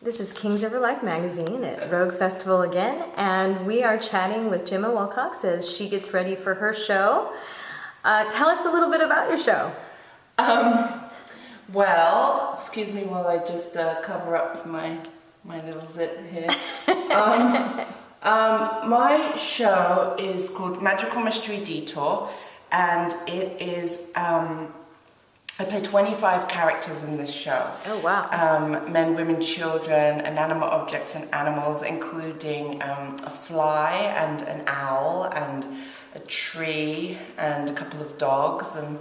This is Kings Over Life magazine at Rogue Festival again, and we are chatting with Gemma Wilcox as she gets ready for her show. Tell us a little bit about your show. Well, excuse me while I just cover up my little zit here. My show is called Magical Mystery Detour, and it is I play 25 characters in this show. Oh, wow. Men, women, children, inanimate objects and animals, including a fly and an owl and a tree and a couple of dogs and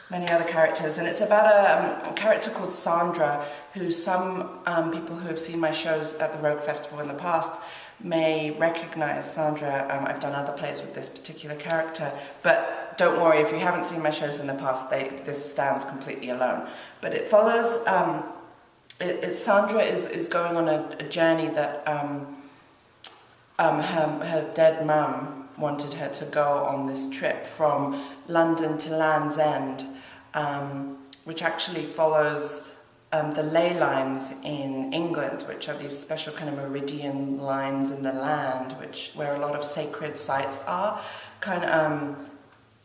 many other characters. And it's about a character called Sandra, who some people who have seen my shows at the Rogue Festival in the past may recognize. Sandra, I've done other plays with this particular character, but don't worry, if you haven't seen my shows in the past, this stands completely alone. But it follows, Sandra is going on a journey that her dead mum wanted her to go on this trip from London to Land's End, which actually follows the ley lines in England, which are these special kind of meridian lines in the land, where a lot of sacred sites are, kind of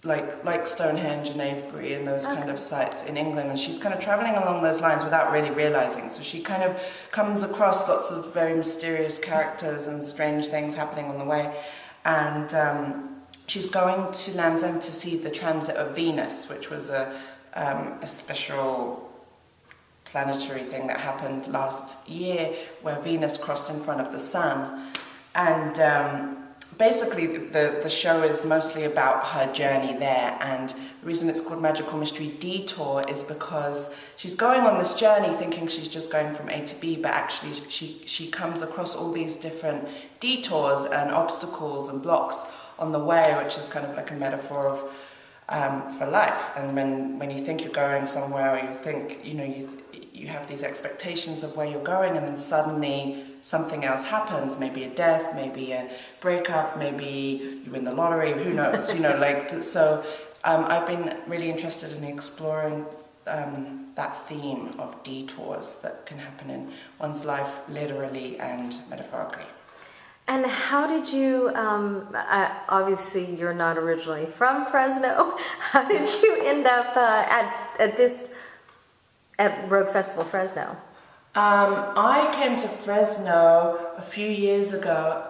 like Stonehenge and Avebury and those kind of sites in England. And she's kind of traveling along those lines without really realizing. So she kind of comes across lots of very mysterious characters and strange things happening on the way. And she's going to Land's End to see the transit of Venus, which was a special planetary thing that happened last year, where Venus crossed in front of the sun. And basically the show is mostly about her journey there, and the reason it's called Magical Mystery Detour is because she's going on this journey thinking she's just going from A to B, but actually she comes across all these different detours and obstacles and blocks on the way, which is kind of like a metaphor of for life. And when you think you're going somewhere, or you think you have these expectations of where you're going, and then suddenly something else happens, maybe a death, maybe a breakup, maybe you win the lottery, who knows, so I've been really interested in exploring that theme of detours that can happen in one's life, literally and metaphorically. And how did you, obviously you're not originally from Fresno, how did you end up at Rogue Festival Fresno? I came to Fresno a few years ago.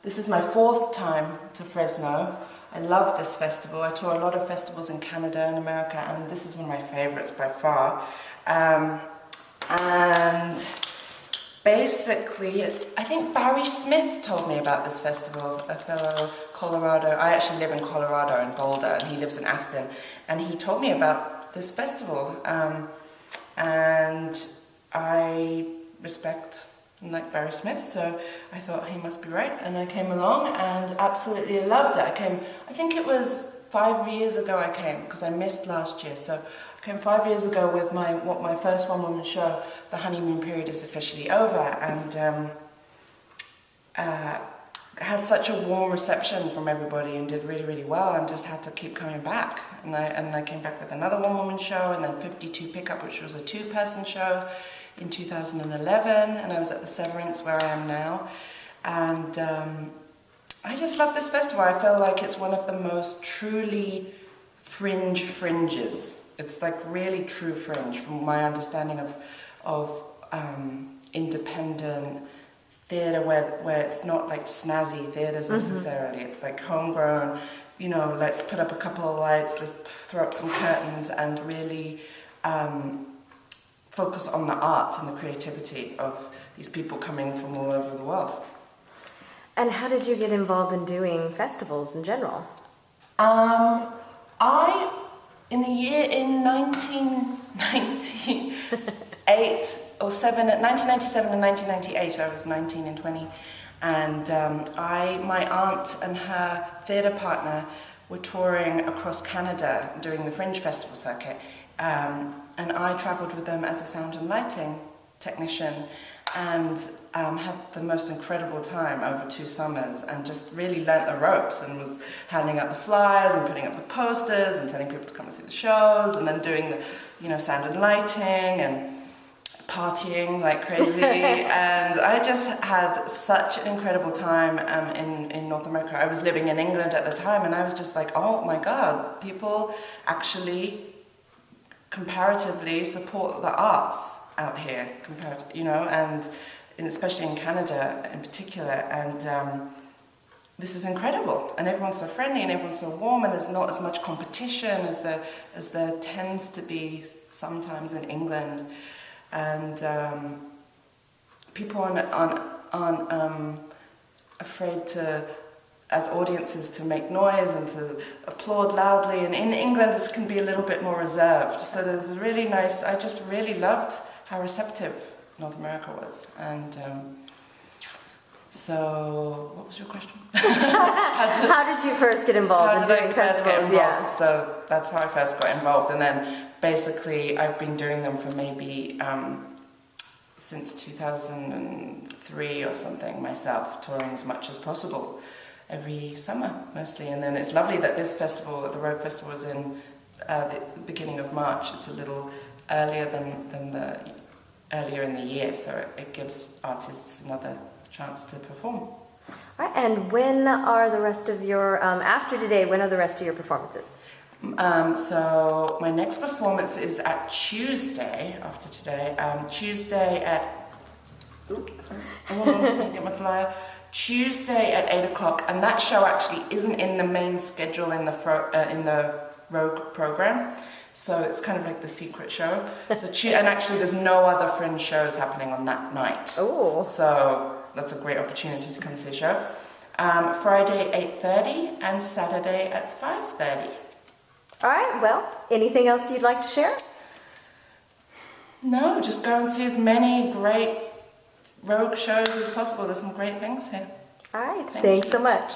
This is my 4th time to Fresno. I love this festival. I tour a lot of festivals in Canada and America, and this is one of my favorites by far. And basically, I think Barry Smith told me about this festival, a fellow Colorado. I actually live in Colorado, in Boulder, and he lives in Aspen. And he told me about this festival. And I respect and like Barry Smith, so I thought he must be right, and I came along and absolutely loved it. I think it was 5 years ago I came, because I missed last year, so I came 5 years ago with my first one-woman show. The honeymoon period is officially over, and had such a warm reception from everybody and did really, really well, and just had to keep coming back. And I came back with another one-woman show, and then 52 Pickup, which was a 2-person show in 2011, and I was at the Severance where I am now. And I just love this festival. I feel like it's one of the most truly fringes. It's like really true fringe, from my understanding of independent theatre, where it's not like snazzy theatres necessarily. It's like homegrown, let's put up a couple of lights, let's throw up some curtains, and really focus on the art and the creativity of these people coming from all over the world. And how did you get involved in doing festivals in general? In 1997 and 1998, I was 19 and 20, and my aunt and her theatre partner were touring across Canada doing the Fringe Festival circuit, and I travelled with them as a sound and lighting technician, and had the most incredible time over 2 summers, and just really learnt the ropes, and was handing out the flyers and putting up the posters and telling people to come and see the shows, and then doing the sound and lighting, and partying like crazy, and I just had such an incredible time in North America. I was living in England at the time, and I was just like, oh my God, people actually comparatively support the arts out here, and especially in Canada in particular, and this is incredible, and everyone's so friendly and everyone's so warm, and there's not as much competition as there tends to be sometimes in England, and people aren't afraid to, as audiences, to make noise and to applaud loudly, and in England this can be a little bit more reserved. So there's a really nice, I just really loved how receptive North America was, and so, what was your question? How did you first get involved in doing festivals? Yeah. So that's how I first got involved, and then basically I've been doing them for maybe since 2003 or something myself, touring as much as possible every summer mostly. And then it's lovely that this festival, the Rogue Festival, is in the beginning of March. It's a little earlier than the earlier in the year, so it gives artists another chance to perform. All right, and when are the rest of your, after today, when are the rest of your performances? So my next performance is at Tuesday, after today, Tuesday at, get my flyer, Tuesday at 8 o'clock, and that show actually isn't in the main schedule in the Rogue program, so it's kind of like the secret show. So and actually there's no other fringe shows happening on that night. Oh. So that's a great opportunity to come see a show. Friday 8:30 and Saturday at 5:30. All right, well, anything else you'd like to share? No, just go and see as many great Rogue shows as possible. There's some great things here. All right, thanks so much.